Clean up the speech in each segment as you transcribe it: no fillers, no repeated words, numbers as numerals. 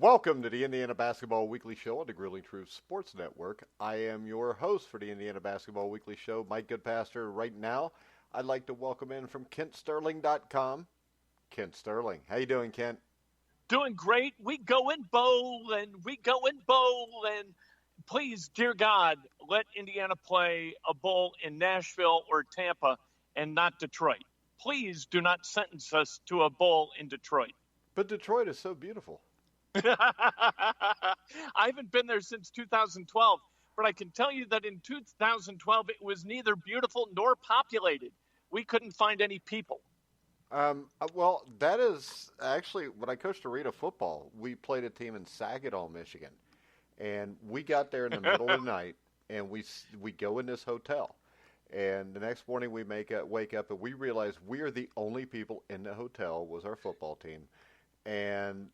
Welcome to the Indiana Basketball Weekly Show on the Grueling Truth Sports Network. I am your host for the Indiana Basketball Weekly Show, Mike Goodpaster. Right now, I'd like to welcome in from KentSterling.com, Kent Sterling. How you doing, Kent? Doing great. We go in bowling. Please, dear God, let Indiana play a bowl in Nashville or Tampa and not Detroit. Please do not sentence us to a bowl in Detroit. But Detroit is so beautiful. I haven't been there since 2012, but I can tell you that in 2012, it was neither beautiful nor populated. We couldn't find any people. Well, that is actually when I coached arena football. We played a team in Saginaw, Michigan, and we got there in the middle of the night, and we go in this hotel, and the next morning we wake up, and we realize we are the only people in the hotel. Was our football team, and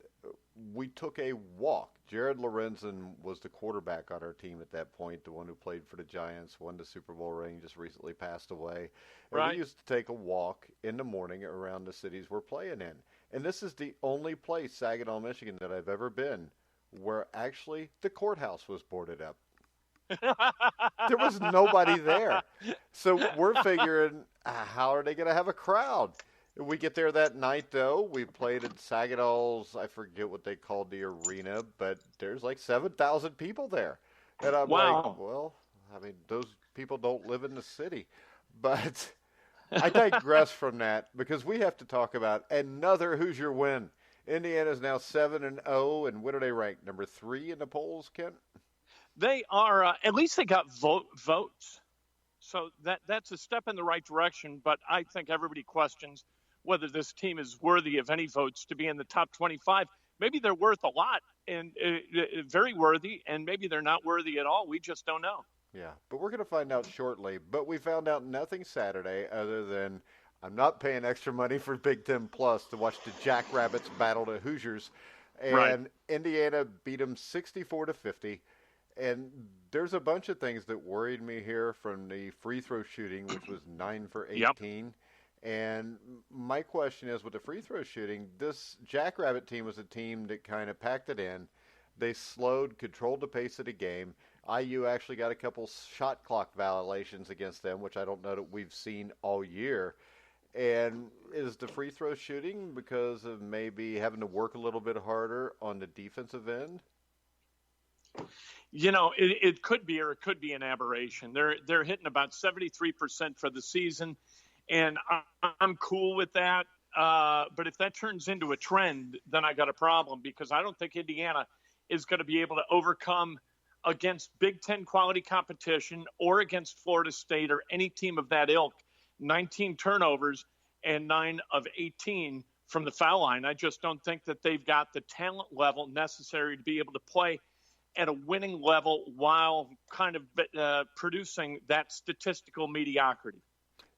we took a walk. Jared Lorenzen was the quarterback on our team at that point, the one who played for the Giants, won the Super Bowl ring, just recently passed away. And Right. we used to take a walk in the morning around the cities we're playing in. And this is the only place, Saginaw, Michigan, that I've ever been where actually the courthouse was boarded up. There was nobody there. So we're figuring, how are they going to have a crowd? We get there that night, though. We played at Saginaw's, I forget what they called the arena, but there's like 7,000 people there. And I'm Wow. like, well, I mean, those people don't live in the city. But I digress from that because we have to talk about another Hoosier win. Indiana's now 7-0, and what are they ranked? Number 3 in the polls, Kent? They are, at least they got votes. So that's a step in the right direction, but I think everybody questions whether this team is worthy of any votes to be in the top 25. Maybe they're worth a lot and very worthy, and maybe they're not worthy at all. We just don't know. Yeah, but we're going to find out shortly. But we found out nothing Saturday other than I'm not paying extra money for Big Ten Plus to watch the Jackrabbits battle the Hoosiers. And Right. Indiana beat them 64-50. And there's a bunch of things that worried me here from the free throw shooting, which was 9 for 18. Yep. And my question is, with the free throw shooting, this Jackrabbit team was a team that kind of packed it in. They controlled the pace of the game. IU actually got a couple shot clock violations against them, which I don't know that we've seen all year. And is the free throw shooting because of maybe having to work a little bit harder on the defensive end? You know, it could be, or it could be an aberration. They're hitting about 73% for the season, and I'm cool with that. But if that turns into a trend, then I got a problem because I don't think Indiana is going to be able to overcome against Big Ten quality competition or against Florida State or any team of that ilk. 19 turnovers and 9 of 18 from the foul line. I just don't think that they've got the talent level necessary to be able to play at a winning level while kind of producing that statistical mediocrity.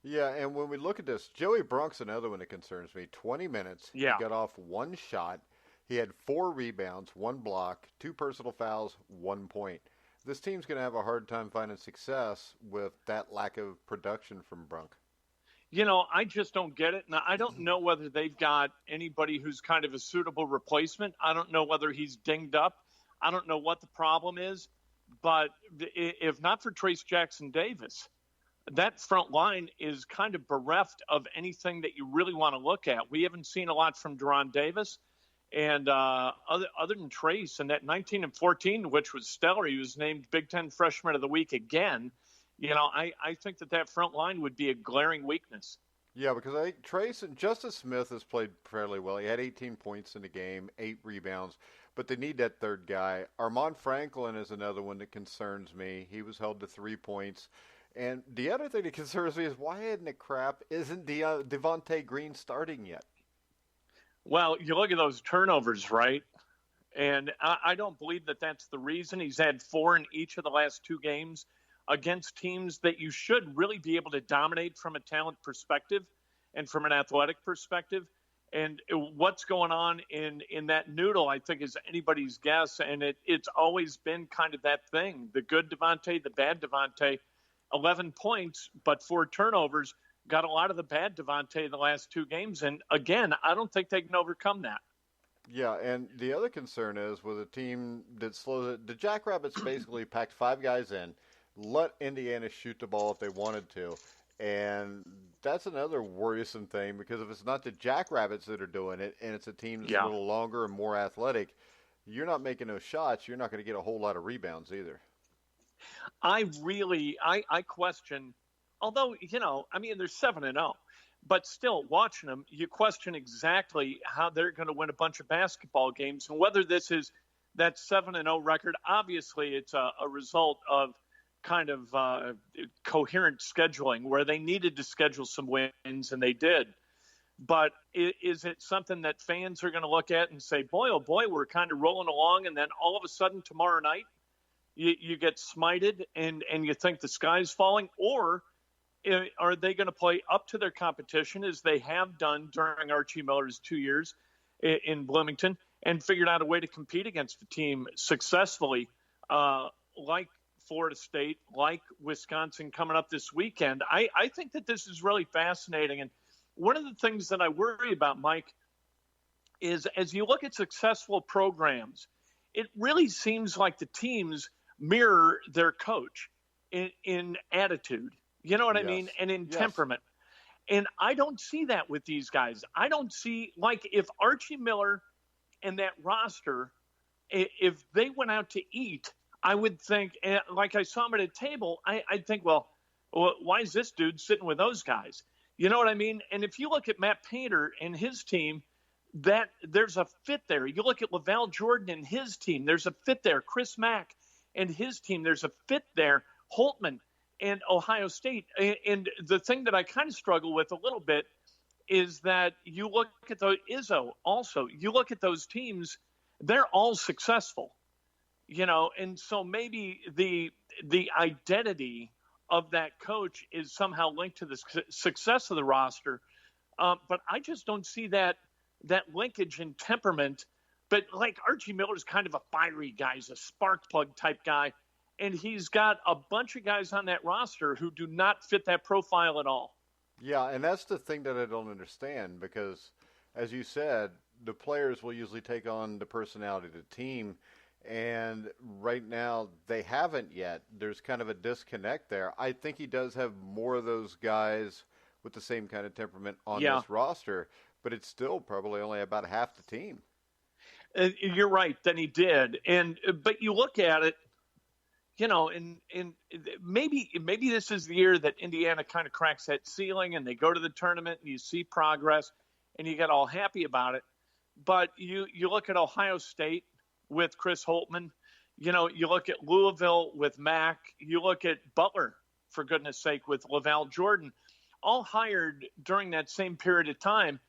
Yeah, and when we look at this, Joey Brunk's another one that concerns me. 20 minutes. Yeah. He got off 1 shot. He had 4 rebounds, 1 block, 2 personal fouls, 1 point. This team's going to have a hard time finding success with that lack of production from Brunk. You know, I just don't get it. Now, I don't know whether they've got anybody who's kind of a suitable replacement. I don't know whether he's dinged up. I don't know what the problem is. But if not for Trace Jackson Davis, that front line is kind of bereft of anything that you really want to look at. We haven't seen a lot from Deron Davis. And other than Trace and that 19 and 14, which was stellar, he was named Big Ten Freshman of the Week again. You know, I think that front line would be a glaring weakness. Yeah, because I think Trace and Justice Smith has played fairly well. He had 18 points in the game, 8 rebounds, but they need that third guy. Armand Franklin is another one that concerns me. He was held to 3 points. And the other thing that concerns me is why in the crap isn't Devontae Green starting yet? Well, you look at those turnovers, right? And I don't believe that that's the reason. He's had 4 in each of the last 2 games against teams that you should really be able to dominate from a talent perspective and from an athletic perspective. And what's going on in that noodle, I think, is anybody's guess. And it's always been kind of that thing. The good Devontae, the bad Devontae, 11 points, but 4 turnovers. Got a lot of the bad Devontae in the last 2 games. And again, I don't think they can overcome that. Yeah, and the other concern is with a team that slows it. The Jackrabbits basically packed five guys in, let Indiana shoot the ball if they wanted to, and that's another worrisome thing because if it's not the Jackrabbits that are doing it, and it's a team that's a Yeah. little longer and more athletic, you're not making those shots. You're not going to get a whole lot of rebounds either. I question, although, I mean, they're 7-0, but still watching them, you question exactly how they're going to win a bunch of basketball games and whether this is that 7-0 record. Obviously, it's a result of kind of coherent scheduling where they needed to schedule some wins and they did. But is it something that fans are going to look at and say, boy, oh boy, we're kind of rolling along, and then all of a sudden tomorrow night you get smited and you think the sky's falling? Or are they going to play up to their competition as they have done during Archie Miller's 2 years in Bloomington and figured out a way to compete against a team successfully like Florida State, like Wisconsin coming up this weekend? I think that this is really fascinating. And one of the things that I worry about, Mike, is as you look at successful programs, it really seems like the teams mirror their coach in attitude. You know what I mean? And in temperament. And I don't see that with these guys. I don't see, like, if Archie Miller and that roster, if they went out to eat, I would think, like I saw him at a table, I'd think, well, why is this dude sitting with those guys? You know what I mean? And if you look at Matt Painter and his team, that there's a fit there. You look at Lavelle Jordan and his team, there's a fit there. Chris Mack and his team, there's a fit there. Holtman and Ohio State. And the thing that I kind of struggle with a little bit is that you look at the Izzo also, you look at those teams, they're all successful, and so maybe the identity of that coach is somehow linked to the success of the roster. But I just don't see that linkage in temperament. But like Archie Miller's kind of a fiery guy. He's a spark plug type guy. And he's got a bunch of guys on that roster who do not fit that profile at all. Yeah, and that's the thing that I don't understand because, as you said, the players will usually take on the personality of the team. And right now, they haven't yet. There's kind of a disconnect there. I think he does have more of those guys with the same kind of temperament on this roster, but it's still probably only about half the team. You're right, then he did. But you look at it, and maybe this is the year that Indiana kind of cracks that ceiling and they go to the tournament and you see progress and you get all happy about it. But you look at Ohio State with Chris Holtman, you look at Louisville with Mack, you look at Butler, for goodness sake, with Lavelle Jordan, all hired during that same period of time.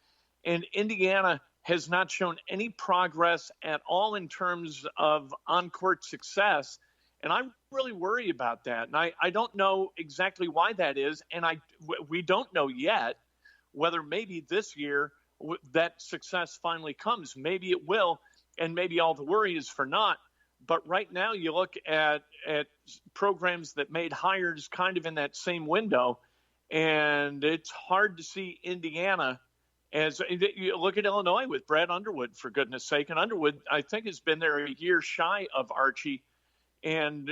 And Indiana has not shown any progress at all in terms of on-court success. And I really worry about that. And I don't know exactly why that is. And we don't know yet whether maybe this year that success finally comes. Maybe it will. And maybe all the worry is for naught. But right now you look at programs that made hires kind of in that same window, and it's hard to see Indiana as you look at Illinois with Brad Underwood, for goodness sake. And Underwood, I think, has been there a year shy of Archie. And,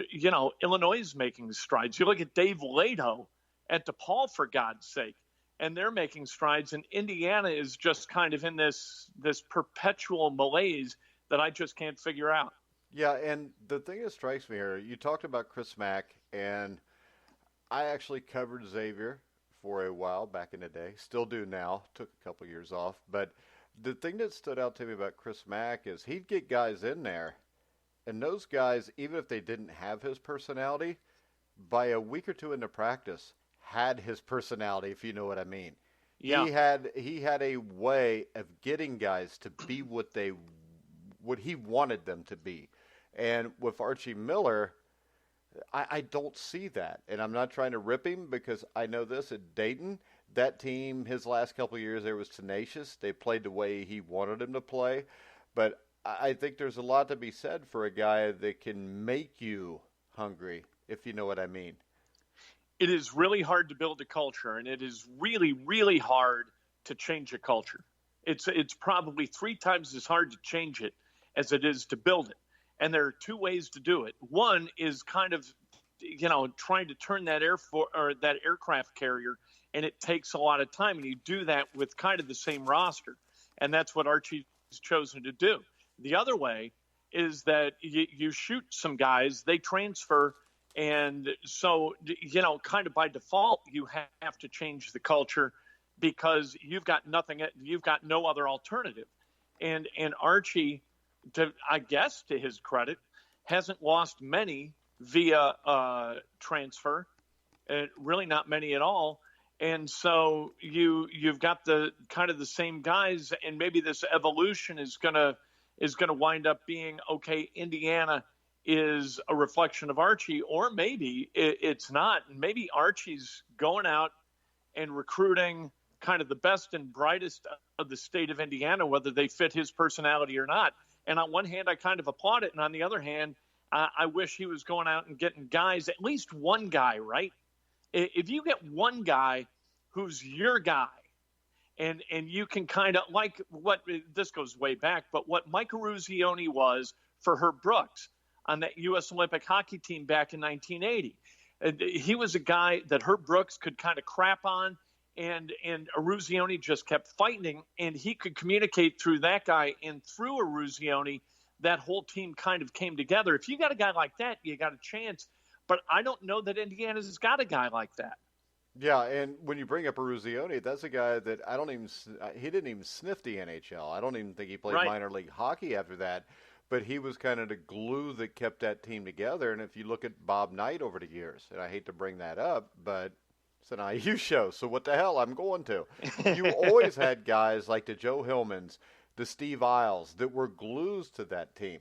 Illinois is making strides. You look at Dave Lato at DePaul, for God's sake, and they're making strides. And Indiana is just kind of in this perpetual malaise that I just can't figure out. Yeah, and the thing that strikes me here, you talked about Chris Mack, and I actually covered Xavier for a while back in the day. Still do now. Took a couple years off. But the thing that stood out to me about Chris Mack is he'd get guys in there, and those guys, even if they didn't have his personality, by a week or two into practice, had his personality, if you know what I mean. Yeah. He had a way of getting guys to be what he wanted them to be. And with Archie Miller, I don't see that. And I'm not trying to rip him because I know this at Dayton. That team, his last couple of years there, was tenacious. They played the way he wanted them to play. But I think there's a lot to be said for a guy that can make you hungry, if you know what I mean. It is really hard to build a culture, and it is really, really hard to change a culture. It's probably 3 times as hard to change it as it is to build it. And there are 2 ways to do it. One is kind of, trying to turn that that aircraft carrier, and it takes a lot of time. And you do that with kind of the same roster, and that's what Archie's chosen to do. The other way is that you shoot some guys, they transfer, and so kind of by default you have to change the culture because you've got no other alternative. And Archie, I guess to his credit, hasn't lost many via transfer, really not many at all. And so you've got the kind of the same guys, and maybe this evolution is gonna wind up being, okay, Indiana is a reflection of Archie, or maybe it's not. Maybe Archie's going out and recruiting kind of the best and brightest of the state of Indiana, whether they fit his personality or not. And on one hand, I kind of applaud it. And on the other hand, I wish he was going out and getting guys, at least one guy, right? If you get one guy who's your guy, and you can kind of, like what, this goes way back, but what Mike Eruzione was for Herb Brooks on that U.S. Olympic hockey team back in 1980. He was a guy that Herb Brooks could kind of crap on, and Eruzione just kept fighting, and he could communicate through that guy, and through Eruzione, that whole team kind of came together. If you got a guy like that, you got a chance. But I don't know that Indiana's got a guy like that. Yeah, and when you bring up Eruzione, that's a guy that he didn't even sniff the NHL. I don't even think he played minor league hockey after that. But he was kind of the glue that kept that team together. And if you look at Bob Knight over the years, and I hate to bring that up, but it's an IU show, so what the hell, I'm going to. You always had guys like the Joe Hillmans, the Steve Isles, that were glues to that team.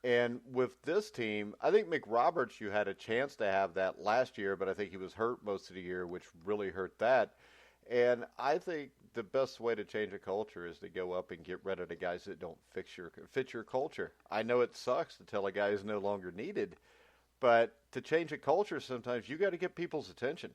And with this team, I think McRoberts, you had a chance to have that last year, but I think he was hurt most of the year, which really hurt that. And I think the best way to change a culture is to go up and get rid of the guys that don't fit your culture. I know it sucks to tell a guy who's no longer needed, but to change a culture, sometimes you got to get people's attention.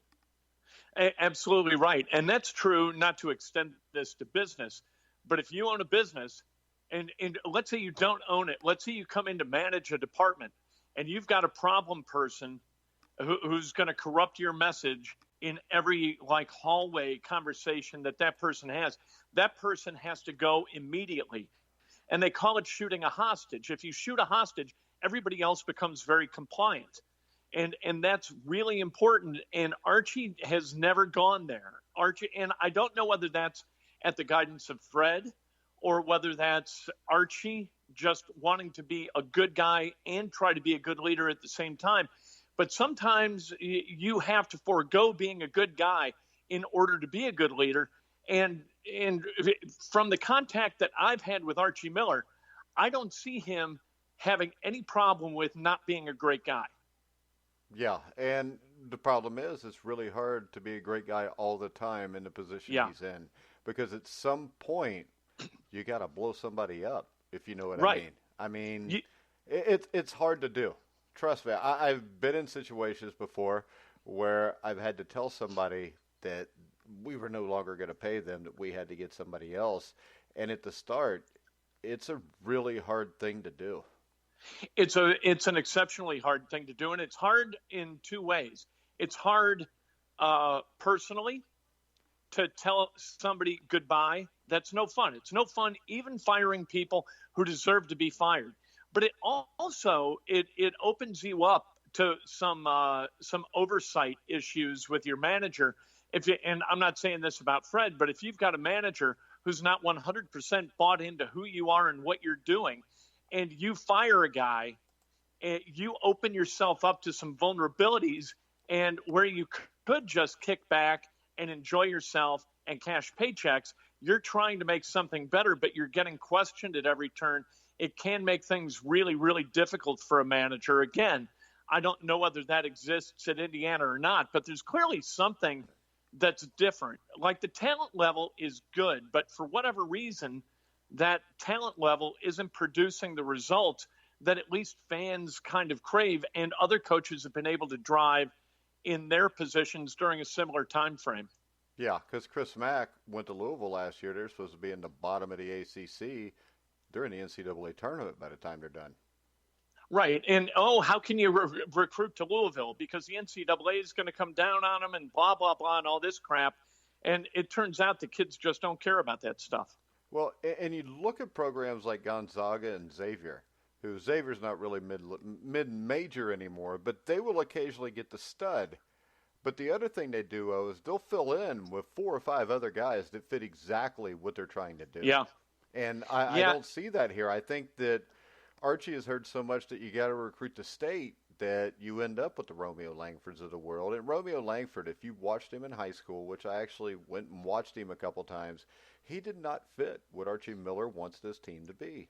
Absolutely right. And that's true, not to extend this to business, but if you own a business, and let's say you don't own it, let's say you come in to manage a department, and you've got a problem person who's going to corrupt your message in every hallway conversation that person has. That person has to go immediately. And they call it shooting a hostage. If you shoot a hostage, everybody else becomes very compliant. And that's really important. And Archie has never gone there. And I don't know whether that's at the guidance of Fred or whether that's Archie just wanting to be a good guy and try to be a good leader at the same time. But sometimes you have to forego being a good guy in order to be a good leader. And from the contact that I've had with Archie Miller, I don't see him having any problem with not being a great guy. Yeah, and the problem is it's really hard to be a great guy all the time in the position he's in, because at some point you got to blow somebody up, if you know what I mean. I mean, it's hard to do. Trust me, I've been in situations before where I've had to tell somebody that we were no longer going to pay them, that we had to get somebody else. And at the start, it's a really hard thing to do. It's an exceptionally hard thing to do, and it's hard in 2 ways. It's hard personally to tell somebody goodbye. That's no fun. It's no fun even firing people who deserve to be fired. But it also it opens you up to some oversight issues with your manager. And I'm not saying this about Fred, but if you've got a manager who's not 100% bought into who you are and what you're doing, and you fire a guy, and you open yourself up to some vulnerabilities, and where you could just kick back and enjoy yourself and cash paychecks, you're trying to make something better, but you're getting questioned at every turn. It can make things really, really difficult for a manager. Again, I don't know whether that exists at Indiana or not, but there's clearly something that's different. Like, the talent level is good, but for whatever reason, that talent level isn't producing the results that at least fans kind of crave, and other coaches have been able to drive in their positions during a similar time frame. Yeah, because Chris Mack went to Louisville last year. They're supposed to be in the bottom of the ACC. They're in the NCAA tournament by the time they're done. Right. And, how can you recruit to Louisville? Because the NCAA is going to come down on them and blah, blah, blah, and all this crap. And it turns out the kids just don't care about that stuff. Well, and you look at programs like Gonzaga and Xavier, who Xavier's not really mid-major anymore, but they will occasionally get the stud. But the other thing they do is they'll fill in with 4 or 5 other guys that fit exactly what they're trying to do. Yeah. And I don't see that here. I think that Archie has heard so much that you got to recruit the state that you end up with the Romeo Langfords of the world. And Romeo Langford, if you watched him in high school, which I actually went and watched him a couple times, he did not fit what Archie Miller wants this team to be.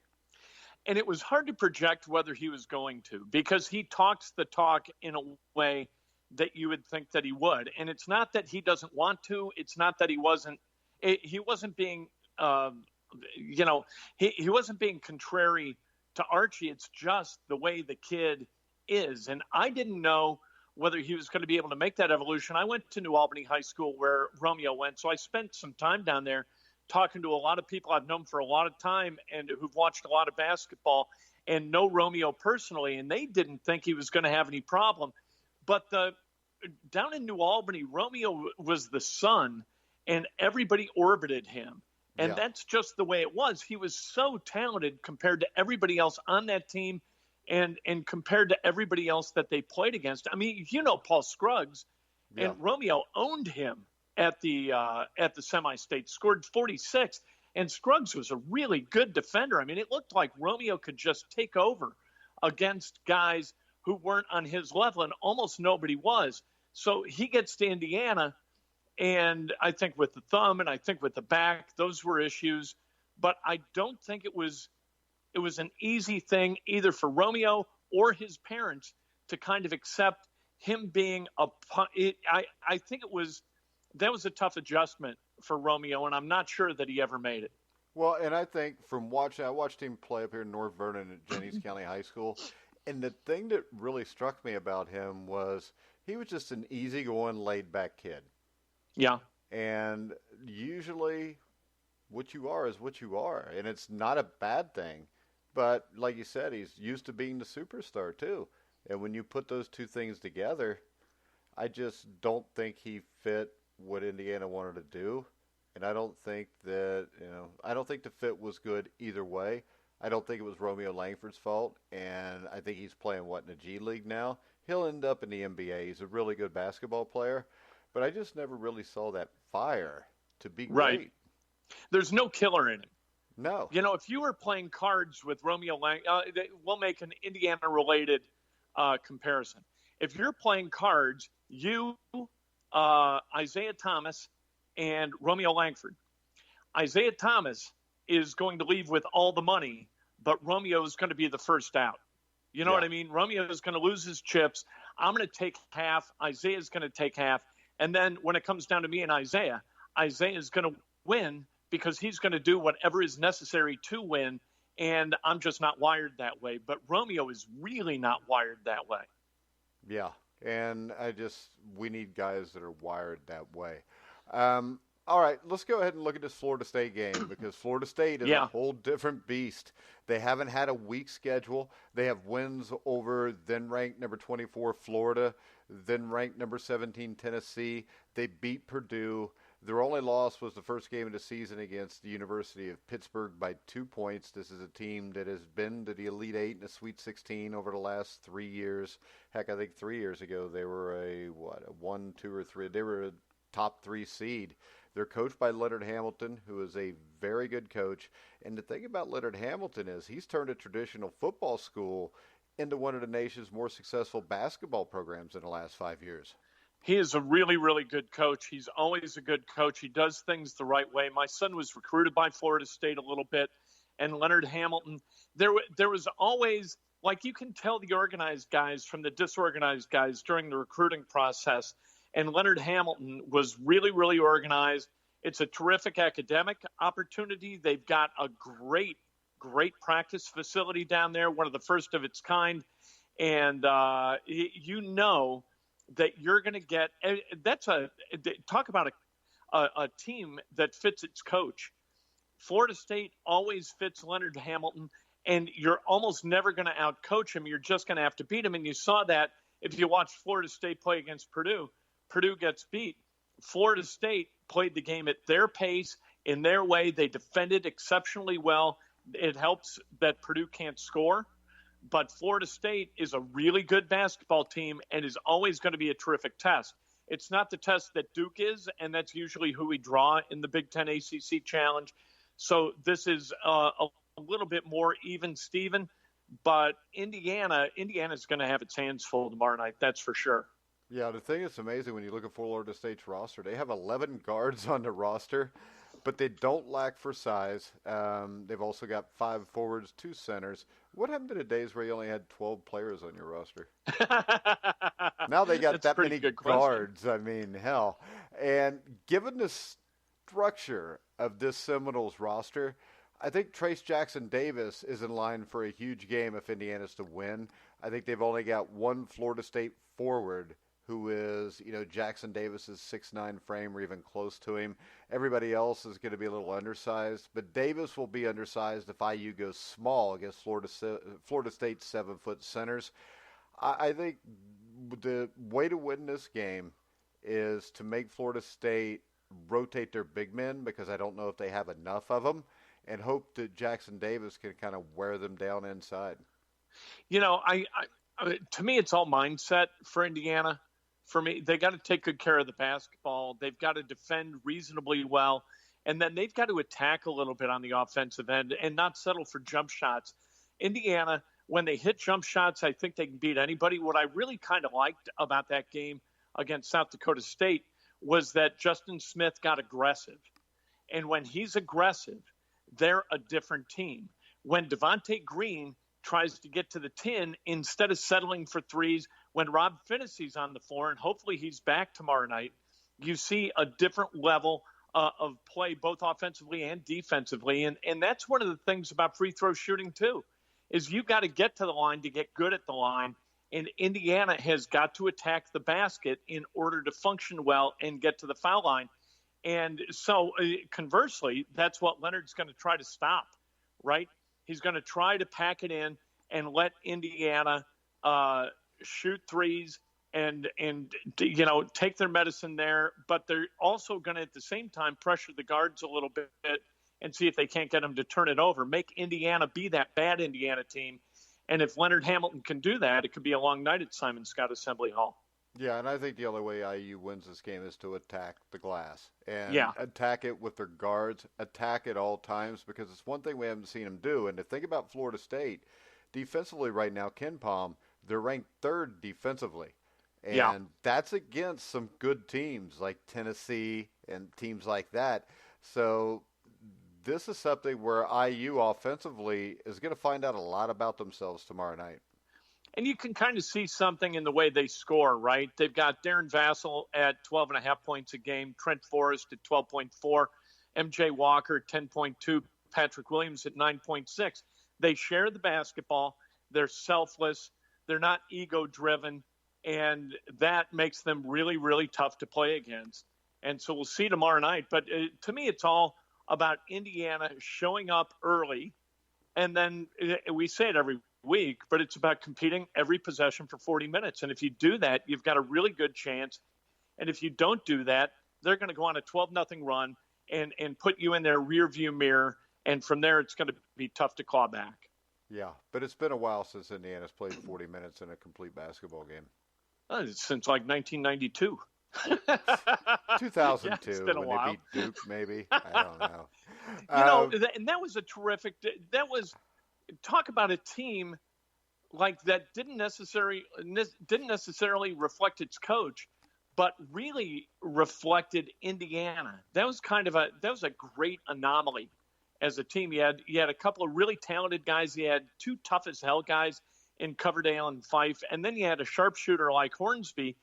And it was hard to project whether he was going to, because he talks the talk in a way that you would think that he would. And it's not that he doesn't want to. It's not that he wasn't being, he wasn't being contrary to Archie. It's just the way the kid is. And I didn't know whether he was going to be able to make that evolution. I went to New Albany High School where Romeo went. So I spent some time down there talking to a lot of people I've known for a lot of time and who've watched a lot of basketball and know Romeo personally. And they didn't think he was going to have any problem. But down in New Albany, Romeo was the sun and everybody orbited him. And that's just the way it was. He was so talented compared to everybody else on that team and compared to everybody else that they played against. I mean, Paul Scruggs, and Romeo owned him at the semi-state, scored 46. And Scruggs was a really good defender. I mean, it looked like Romeo could just take over against guys who weren't on his level, and almost nobody was. So he gets to Indiana, and I think with the thumb and I think with the back, those were issues. But I don't think it was an easy thing either for Romeo or his parents to kind of accept him being I think that was a tough adjustment for Romeo, and I'm not sure that he ever made it. Well, and I think I watched him play up here in North Vernon at Jennings County High School, and the thing that really struck me about him was he was just an easygoing, laid-back kid. Yeah. And usually what you are is what you are, and it's not a bad thing. But like you said, he's used to being the superstar too. And when you put those two things together, I just don't think he fit what Indiana wanted to do. And I don't think that, I don't think the fit was good either way. I don't think it was Romeo Langford's fault. And I think he's playing, in the G League now? He'll end up in the NBA. He's a really good basketball player. But I just never really saw that fire to be great. Right. There's no killer in him. No. If you were playing cards with Romeo we'll make an Indiana-related comparison. If you're playing cards, you, Isaiah Thomas, and Romeo Langford. Isaiah Thomas is going to leave with all the money, but Romeo is going to be the first out. You know what I mean? Romeo is going to lose his chips. I'm going to take half. Isaiah is going to take half. And then when it comes down to me and Isaiah is going to win because he's going to do whatever is necessary to win. And I'm just not wired that way. But Romeo is really not wired that way. Yeah. And we need guys that are wired that way. All right, let's go ahead and look at this Florida State game because Florida State is a whole different beast. They haven't had a weak schedule. They have wins over then-ranked number 24 Florida, then-ranked number 17 Tennessee. They beat Purdue. Their only loss was the first game of the season against the University of Pittsburgh by 2 points. This is a team that has been to the Elite Eight and the Sweet 16 over the last 3 years. Heck, I think 3 years ago they were a 1, 2, or 3. They were a top 3 seed. They're coached by Leonard Hamilton, who is a very good coach. And the thing about Leonard Hamilton is he's turned a traditional football school into one of the nation's more successful basketball programs in the last 5 years. He is a really, really good coach. He's always a good coach. He does things the right way. My son was recruited by Florida State a little bit, and Leonard Hamilton, there was always, like you can tell the organized guys from the disorganized guys during the recruiting process. And Leonard Hamilton was really, really organized. It's a terrific academic opportunity. They've got a great, great practice facility down there, one of the first of its kind. And that you're going to get – talk about a team that fits its coach. Florida State always fits Leonard Hamilton, and you're almost never going to outcoach him. You're just going to have to beat him. And you saw that if you watched Florida State play against Purdue. Purdue gets beat. Florida State played the game at their pace, in their way. They defended exceptionally well. It helps that Purdue can't score. But Florida State is a really good basketball team and is always going to be a terrific test. It's not the test that Duke is, and that's usually who we draw in the Big Ten ACC Challenge. So this is a little bit more even, Steven. But Indiana's going to have its hands full tomorrow night, that's for sure. Yeah, the thing that's amazing when you look at Florida State's roster, they have 11 guards on the roster, but they don't lack for size. They've also got 5 forwards, 2 centers. What happened to the days where you only had 12 players on your roster? Now they got that many guards. I mean, hell. And given the structure of this Seminoles roster, I think Trace Jackson Davis is in line for a huge game if Indiana's to win. I think they've only got one Florida State forward who is, Jackson Davis's 6'9" frame or even close to him. Everybody else is going to be a little undersized, but Davis will be undersized if IU goes small against Florida State's 7-foot centers. I think the way to win this game is to make Florida State rotate their big men, because I don't know if they have enough of them, and hope that Jackson Davis can kind of wear them down inside. To me, it's all mindset for Indiana. For me, they got to take good care of the basketball. They've got to defend reasonably well. And then they've got to attack a little bit on the offensive end and not settle for jump shots. Indiana, when they hit jump shots, I think they can beat anybody. What I really kind of liked about that game against South Dakota State was that Justin Smith got aggressive. And when he's aggressive, they're a different team. When Devontae Green tries to get to the 10 instead of settling for threes, when Rob Finney's on the floor, and hopefully he's back tomorrow night, you see a different level of play, both offensively and defensively. And that's one of the things about free throw shooting, too, is you got to get to the line to get good at the line. And Indiana has got to attack the basket in order to function well and get to the foul line. And so, conversely, that's what Leonard's going to try to stop, right? He's going to try to pack it in and let Indiana shoot threes and take their medicine there. But they're also going to, at the same time, pressure the guards a little bit and see if they can't get them to turn it over. Make Indiana be that bad Indiana team. And if Leonard Hamilton can do that, it could be a long night at Simon Scott Assembly Hall. Yeah, and I think the only way IU wins this game is to attack the glass and attack it with their guards, attack at all times, because it's one thing we haven't seen them do. And to think about Florida State, defensively right now, Ken Palm, they're ranked 3rd defensively. And that's against some good teams like Tennessee and teams like that. So this is something where IU offensively is going to find out a lot about themselves tomorrow night. And you can kind of see something in the way they score, right? They've got Darren Vassell at 12.5 points a game, Trent Forrest at 12.4, MJ Walker at 10.2, Patrick Williams at 9.6. They share the basketball. They're selfless. They're not ego-driven. And that makes them really, really tough to play against. And so we'll see tomorrow night. But to me, it's all about Indiana showing up early. And then we say it every week, but it's about competing every possession for 40 minutes. And if you do that, you've got a really good chance. And if you don't do that, they're going to go on a 12-0 run and put you in their rearview mirror. And from there, it's going to be tough to claw back. Yeah, but it's been a while since Indiana's played 40 minutes in a complete basketball game. Since like 1992. 2002, it's been a when while. they beat Duke, maybe. I don't know. And that was a terrific – that was – talk about a team like that didn't necessarily reflect its coach, but really reflected Indiana. That was a great anomaly as a team. You had a couple of really talented guys. You had 2 tough as hell guys in Coverdale and Fife, and then you had a sharpshooter like Hornsby.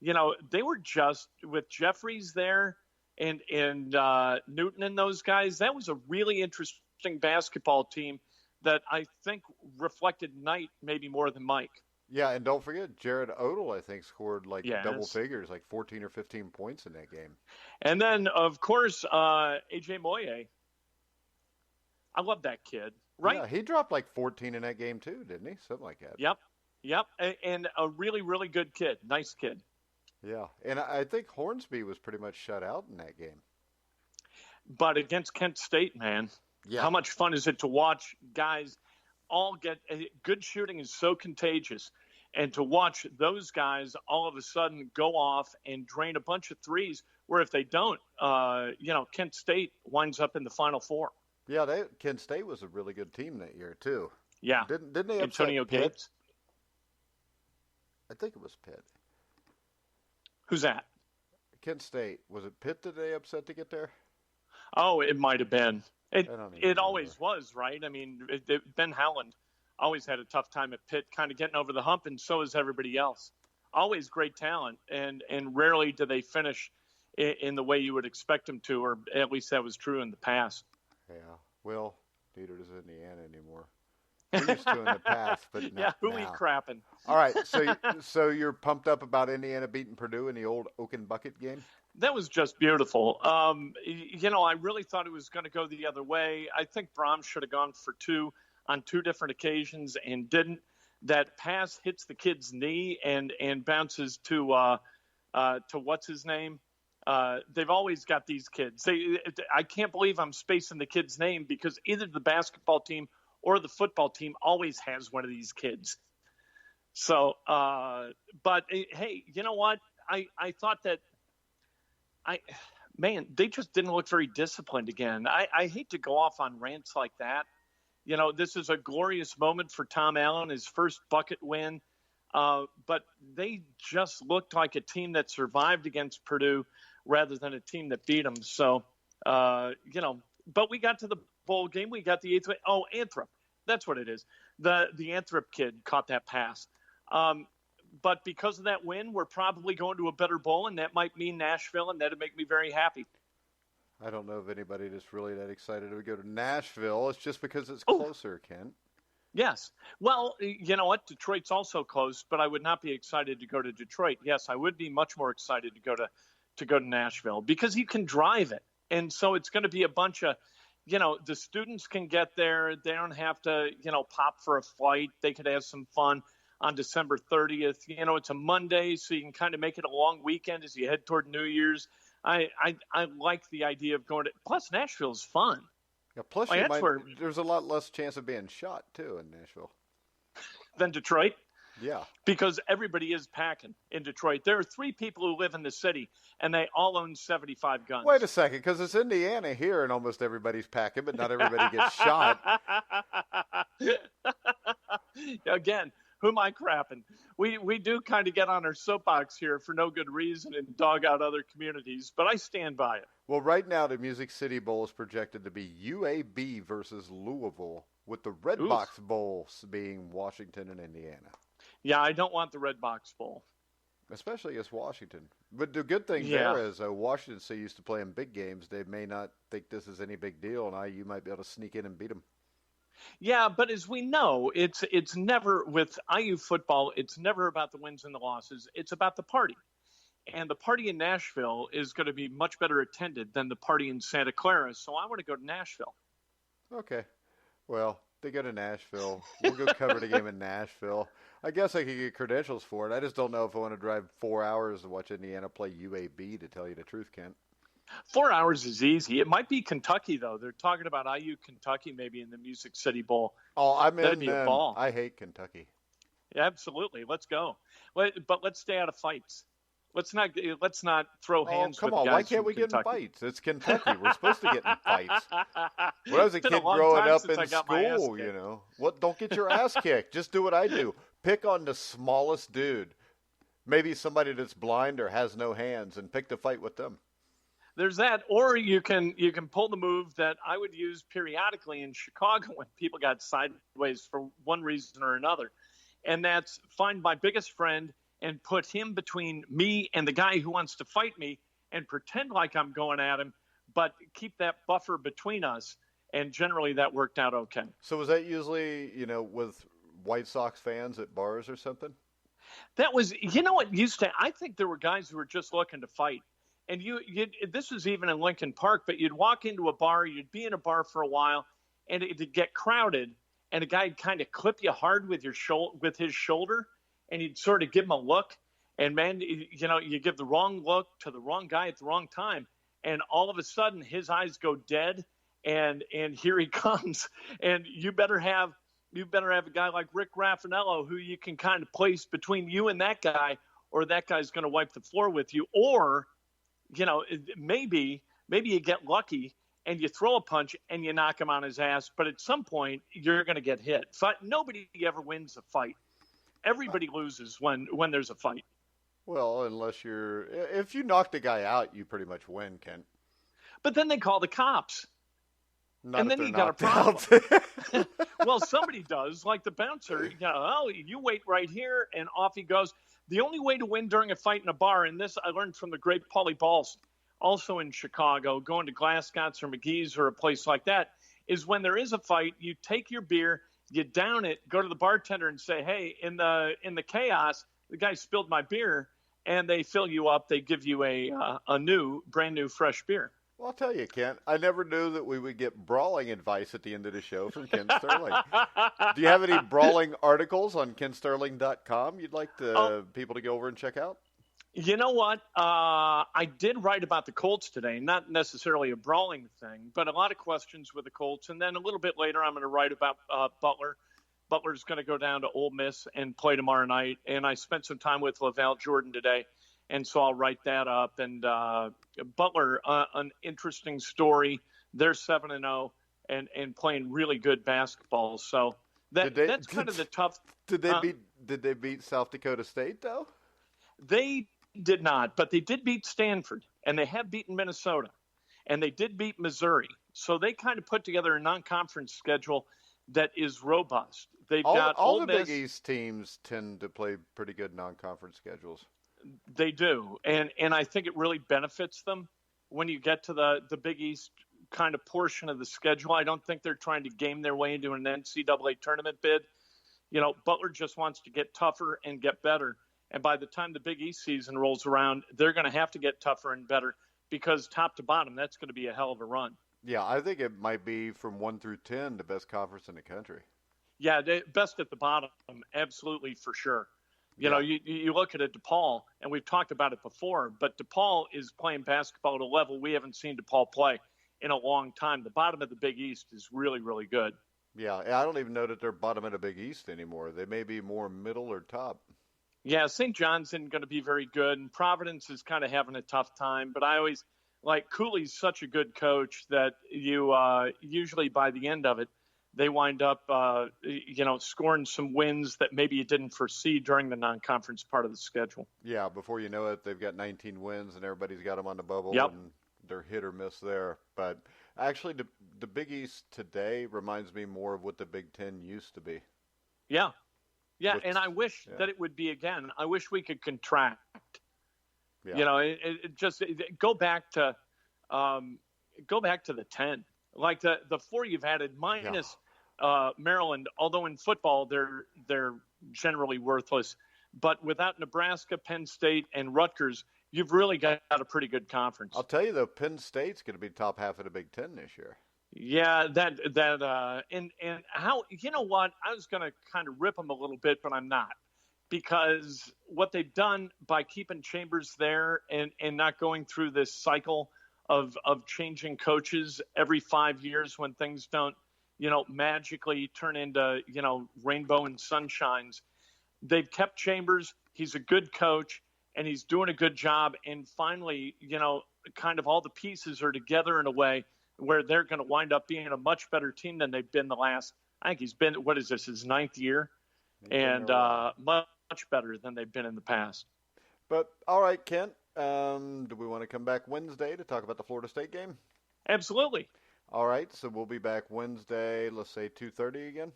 They were just with Jeffries there and Newton and those guys. That was a really interesting basketball team that I think reflected Knight maybe more than Mike. Yeah, and don't forget, Jared Odell, I think, scored like double Yes. figures, like 14 or 15 points in that game. And then, of course, A.J. Moye. I love that kid, right? Yeah, he dropped like 14 in that game too, didn't he? Something like that. Yep. Yep. And a really, really good kid. Nice kid. Yeah, and I think Hornsby was pretty much shut out in that game. But against Kent State, man, Yeah. how much fun is it to watch guys all get good shooting is so contagious. And to watch those guys all of a sudden go off and drain a bunch of threes, where if they don't, Kent State winds up in the Final Four. Yeah, Kent State was a really good team that year too. Yeah, Didn't they upset Antonio Pitt? Gates. I think it was Pitt. Who's that? Kent State. Was it Pitt that they upset to get there? Oh, it might have been. It always remember. was, right? I mean, Ben Howland always had a tough time at Pitt, kind of getting over the hump, and so is everybody else. Always great talent, and rarely do they finish in the way you would expect them to, or at least that was true in the past. Yeah. Well, neither does Indiana anymore. We used to in the past, but not Yeah, who now. we crapping? All right, so you're pumped up about Indiana beating Purdue in the old Oaken Bucket game? That was just beautiful. I really thought it was going to go the other way. I think Brahms should have gone for two on two different occasions and didn't. That pass hits the kid's knee and bounces to what's his name? They've always got these kids. I can't believe I'm spacing the kid's name because either the basketball team or the football team always has one of these kids. So, but hey, you know what? I thought that they just didn't look very disciplined again. I hate to go off on rants like that. You know, this is a glorious moment for Tom Allen, his first bucket win. But they just looked like a team that survived against Purdue rather than a team that beat them. So, but we got to the bowl game. We got the eighth. Oh, Anthrop. That's what it is. The Anthrop kid caught that pass. But because of that win, we're probably going to a better bowl, and that might mean Nashville, and that would make me very happy. I don't know of anybody that's really that excited to go to Nashville. It's just because it's closer, Kent. Yes. Well, you know what? Detroit's also close, but I would not be excited to go to Detroit. Yes, I would be much more excited to go to Nashville because you can drive it. And so it's going to be a bunch of, the students can get there. They don't have to, pop for a flight. They could have some fun on December 30th. It's a Monday, so you can kind of make it a long weekend as you head toward New Year's. I like the idea of going to – plus Nashville's fun. Yeah, plus there's a lot less chance of being shot, too, in Nashville. Than Detroit? Yeah. Because everybody is packing in Detroit. There are 3 people who live in the city, and they all own 75 guns. Wait a second, because it's Indiana here, and almost everybody's packing, but not everybody gets shot. Again, who am I crapping? We do kind of get on our soapbox here for no good reason and dog out other communities, but I stand by it. Well, right now the Music City Bowl is projected to be UAB versus Louisville, with the Red Box Bowl being Washington and Indiana. Yeah, I don't want the Red Box Bowl. Especially against Washington. But the good thing there is Washington so used to playing big games, they may not think this is any big deal, and IU might be able to sneak in and beat them. Yeah, but as we know, it's never with IU football. It's never about the wins and the losses. It's about the party, and the party in Nashville is going to be much better attended than the party in Santa Clara. So I want to go to Nashville. Okay, well, they go to Nashville. We'll go cover the game in Nashville. I guess I could get credentials for it. I just don't know if I want to drive 4 hours to watch Indiana play UAB. To tell you the truth, Kent. 4 hours is easy. It might be Kentucky, though. They're talking about IU Kentucky maybe in the Music City Bowl. Oh, That'd be a ball. I hate Kentucky. Yeah, absolutely. Let's go. But let's stay out of fights. Let's not throw hands with guys. Why can't we get in fights? It's Kentucky. We're supposed to get in fights. When I was a kid growing up in school, don't get your ass kicked. Just do what I do. Pick on the smallest dude. Maybe somebody that's blind or has no hands and pick the fight with them. There's that, or you can pull the move that I would use periodically in Chicago when people got sideways for one reason or another, and that's find my biggest friend and put him between me and the guy who wants to fight me and pretend like I'm going at him, but keep that buffer between us, and generally that worked out okay. So was that usually, with White Sox fans at bars or something? That was, what used to, I think there were guys who were just looking to fight. And this was even in Lincoln Park, but you'd walk into a bar, you'd be in a bar for a while, and it'd get crowded, and a guy would kind of clip you hard with his shoulder, and you'd sort of give him a look. And man, you give the wrong look to the wrong guy at the wrong time, and all of a sudden his eyes go dead, and here he comes, and you better have a guy like Rick Raffanello who you can kind of place between you and that guy, or that guy's going to wipe the floor with you, or maybe you get lucky and you throw a punch and you knock him on his ass, but at some point you're going to get hit. Nobody ever wins a fight. Everybody loses when there's a fight. Well, if you knock the guy out, you pretty much win, Kent. But then they call the cops. Not and if then you they're got a knocked problem. Well, somebody does, like the bouncer. You wait right here, and off he goes. The only way to win during a fight in a bar, and this I learned from the great Paulie Balls, also in Chicago, going to Glasgow's or McGee's or a place like that, is when there is a fight, you take your beer, you down it, go to the bartender and say, hey, in the chaos, the guy spilled my beer, and they fill you up. They give you a brand new, fresh beer. Well, I'll tell you, Kent, I never knew that we would get brawling advice at the end of the show from Ken Sterling. Do you have any brawling articles on kensterling.com you'd like people to go over and check out? You know what? I did write about the Colts today, not necessarily a brawling thing, but a lot of questions with the Colts. And then a little bit later, I'm going to write about Butler. Butler's going to go down to Ole Miss and play tomorrow night. And I spent some time with LaVale Jordan today, and so I'll write that up. And Butler, an interesting story. They're 7-0 and playing really good basketball. So that's kind of the tough. Did they beat South Dakota State though? They did not, but they did beat Stanford, and they have beaten Minnesota, and they did beat Missouri. So they kind of put together a non-conference schedule that is robust. They've got all Ole the Miss. Big East teams tend to play pretty good non-conference schedules. They do, and I think it really benefits them when you get to the Big East kind of portion of the schedule. I don't think they're trying to game their way into an NCAA tournament bid. Butler just wants to get tougher and get better. And by the time the Big East season rolls around, they're going to have to get tougher and better because top to bottom, that's going to be a hell of a run. Yeah, I think it might be from 1 through 10 the best conference in the country. Yeah, best at the bottom, absolutely, for sure. You look at a DePaul, and we've talked about it before, but DePaul is playing basketball at a level we haven't seen DePaul play in a long time. The bottom of the Big East is really, really good. Yeah, I don't even know that they're bottom of the Big East anymore. They may be more middle or top. Yeah, St. John's isn't going to be very good, and Providence is kind of having a tough time. But I always Cooley's such a good coach that you usually by the end of it, they wind up scoring some wins that maybe you didn't foresee during the non-conference part of the schedule. Yeah, before you know it, they've got 19 wins, and everybody's got them on the bubble, yep. And they're hit or miss there. But actually, the Big East today reminds me more of what the Big Ten used to be. Yeah. Yeah, and I wish that it would be again. I wish we could contract. Yeah. It just go back to the 10, like the 4 you've added minus Maryland. Although in football they're generally worthless, but without Nebraska, Penn State, and Rutgers, you've really got a pretty good conference. I'll tell you though, Penn State's going to be top half of the Big Ten this year. Yeah, and how, what, I was going to kind of rip them a little bit, but I'm not, because what they've done by keeping Chambers there and not going through this cycle of changing coaches every 5 years when things don't, magically turn into, rainbow and sunshines. They've kept Chambers. He's a good coach and he's doing a good job. And finally, kind of all the pieces are together in a way where they're going to wind up being a much better team than they've been I think he's been, what is this, his 9th year? And much better than they've been in the past. But, all right, Kent, do we want to come back Wednesday to talk about the Florida State game? Absolutely. All right, so we'll be back Wednesday, let's say 2:30 again?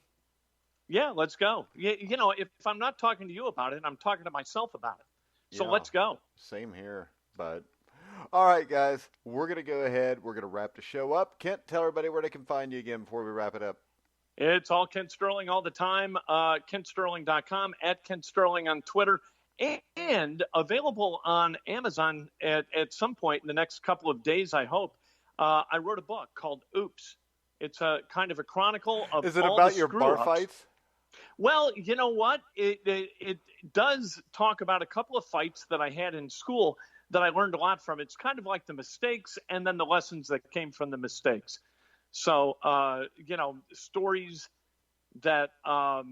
Yeah, let's go. If I'm not talking to you about it, I'm talking to myself about it. So let's go. Same here, but... All right, guys, we're going to go ahead. We're going to wrap the show up. Kent, tell everybody where they can find you again before we wrap it up. It's all Kent Sterling all the time. KentSterling.com, at Kent Sterling on Twitter, and available on Amazon at some point in the next couple of days, I hope. I wrote a book called Oops. It's a kind of a chronicle of Is it all about the your bar fights? Well, you know what? It does talk about a couple of fights that I had in school that I learned a lot from. It's kind of like the mistakes and then the lessons that came from the mistakes. So, stories that, I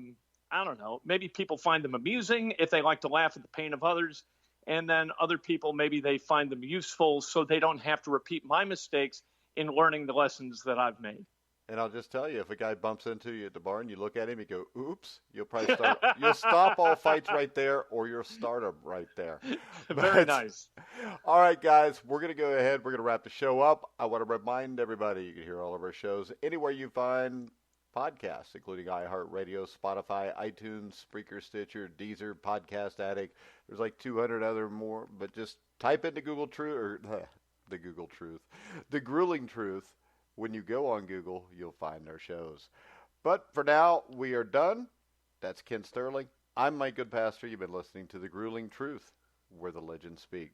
don't know, maybe people find them amusing if they like to laugh at the pain of others. And then other people, maybe they find them useful so they don't have to repeat my mistakes in learning the lessons that I've made. And I'll just tell you, if a guy bumps into you at the bar and you look at him, you go, oops, you'll probably you'll stop all fights right there, or you'll start them right there. Very nice. All right, guys, we're going to go ahead. We're going to wrap the show up. I want to remind everybody you can hear all of our shows anywhere you find podcasts, including iHeartRadio, Spotify, iTunes, Spreaker, Stitcher, Deezer, Podcast Addict. There's like 200 other more, but just type into Google Truth, or the Google Truth, the Grueling Truth. When you go on Google, you'll find our shows. But for now, we are done. That's Ken Sterling. I'm Mike Goodpaster. You've been listening to The Grueling Truth, where the legends speak.